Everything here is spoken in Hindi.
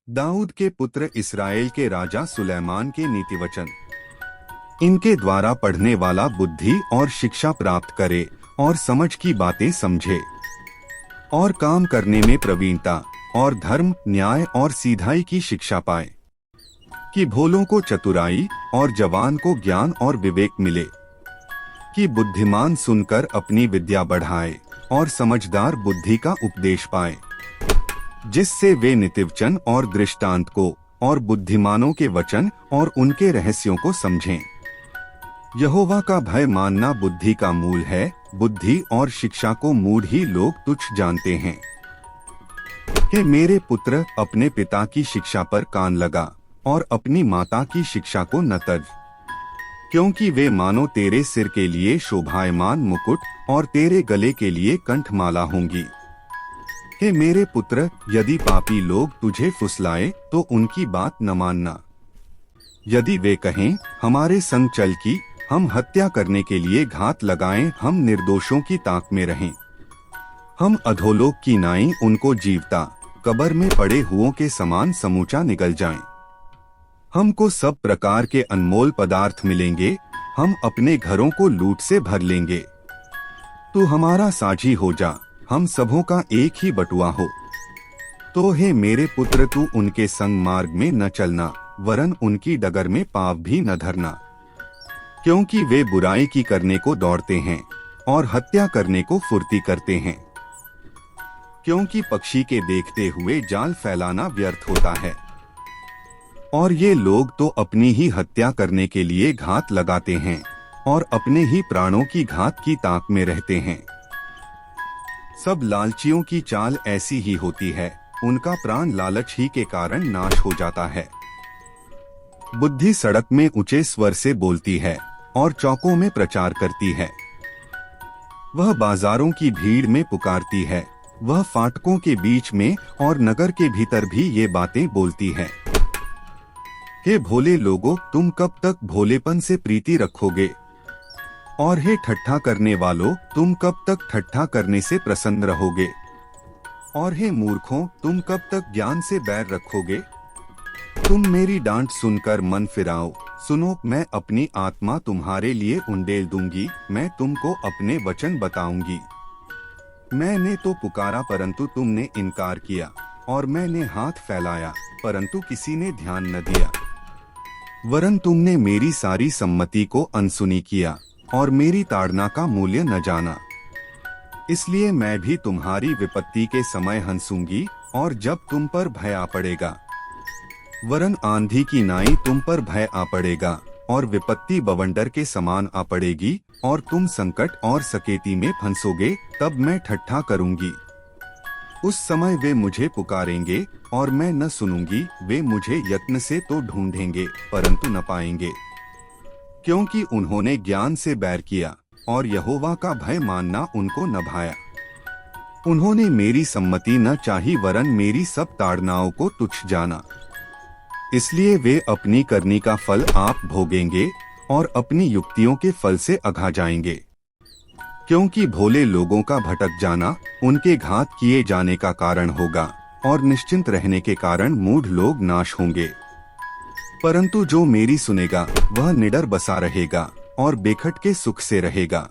दाऊद के पुत्र इस्राएल के राजा सुलेमान के नीतिवचन। इनके द्वारा पढ़ने वाला बुद्धि और शिक्षा प्राप्त करे और समझ की बातें समझे और काम करने में प्रवीणता और धर्म, न्याय और सीधाई की शिक्षा पाए, कि भोलों को चतुराई और जवान को ज्ञान और विवेक मिले, कि बुद्धिमान सुनकर अपनी विद्या बढ़ाए और समझदार बुद्धि का उपदेश पाए, जिससे वे नीतिवचन और दृष्टांत को और बुद्धिमानों के वचन और उनके रहस्यों को समझें। यहोवा का भय मानना बुद्धि का मूल है। बुद्धि और शिक्षा को मूढ़ ही लोग तुच्छ जानते हैं। कि मेरे पुत्र, अपने पिता की शिक्षा पर कान लगा और अपनी माता की शिक्षा को न तज, क्योंकि वे मानो तेरे सिर के लिए शोभायमान मुकुट और तेरे गले के लिए कंठमाला होंगी। हे मेरे पुत्र, यदि पापी लोग तुझे फुसलाए तो उनकी बात न मानना। यदि वे कहें, हमारे संग चल कि हम हत्या करने के लिए घात लगाएं, हम निर्दोषों की ताक में रहें, हम अधोलोक की नाई उनको जीवता कब्र में पड़े हुओं के समान समूचा निगल जाएं। हमको सब प्रकार के अनमोल पदार्थ मिलेंगे, हम अपने घरों को लूट से भर लेंगे। तू हमारा साझी हो जा, हम सबों का एक ही बटुआ हो। तो हे मेरे पुत्र, तू उनके संग मार्ग में न चलना, वरन उनकी डगर में पाँव भी न धरना, क्योंकि वे बुराई की करने को दौड़ते हैं और हत्या करने को फुर्ती करते हैं। क्योंकि पक्षी के देखते हुए जाल फैलाना व्यर्थ होता है, और ये लोग तो अपनी ही हत्या करने के लिए घात लगाते हैं और अपने ही प्राणों की घात की ताक में रहते हैं। सब लालचियों की चाल ऐसी ही होती है, उनका प्राण लालच ही के कारण नाश हो जाता है। बुद्धि सड़क में ऊंचे स्वर से बोलती है और चौकों में प्रचार करती है। वह बाजारों की भीड़ में पुकारती है, वह फाटकों के बीच में और नगर के भीतर भी ये बातें बोलती है। हे भोले लोगों, तुम कब तक भोलेपन से प्रीति रखोगे? और हे ठट्ठा करने वालों, तुम कब तक ठट्ठा करने से प्रसन्न रहोगे? और हे मूर्खों, तुम कब तक ज्ञान से बैर रखोगे? तुम मेरी डांट सुनकर मन फिराओ। सुनो, मैं अपनी आत्मा तुम्हारे लिए उंडेल दूंगी, मैं तुमको अपने वचन बताऊंगी। मैंने तो पुकारा परंतु तुमने इनकार किया, और मैंने हाथ फैलाया परंतु किसी ने ध्यान न दिया। वरन तुमने मेरी सारी सम्मति को अनसुनी किया और मेरी ताड़ना का मूल्य न जाना। इसलिए मैं भी तुम्हारी विपत्ति के समय हंसूंगी और जब तुम पर भय आ पड़ेगा। वरन आंधी की नाई तुम पर भय आ पड़ेगा और विपत्ति बवंडर के समान आ पड़ेगी और तुम संकट और सकेती में फंसोगे, तब मैं ठट्ठा करूंगी। उस समय वे मुझे पुकारेंगे और मैं न सुनूंगी, वे मुझे यत्न से तो ढूंढेंगे परंतु न पाएंगे, क्योंकि उन्होंने ज्ञान से बैर किया और यहोवा का भय मानना उनको न भाया। उन्होंने मेरी सम्मति न चाही वरन मेरी सब ताड़नाओं को तुच्छ जाना। इसलिए वे अपनी करनी का फल आप भोगेंगे और अपनी युक्तियों के फल से अघा जाएंगे। क्योंकि भोले लोगों का भटक जाना उनके घात किए जाने का कारण होगा और निश्चिंत रहने के कारण मूढ़ लोग नाश होंगे। परंतु जो मेरी सुनेगा वह निडर बसा रहेगा और बेखट के सुख से रहेगा।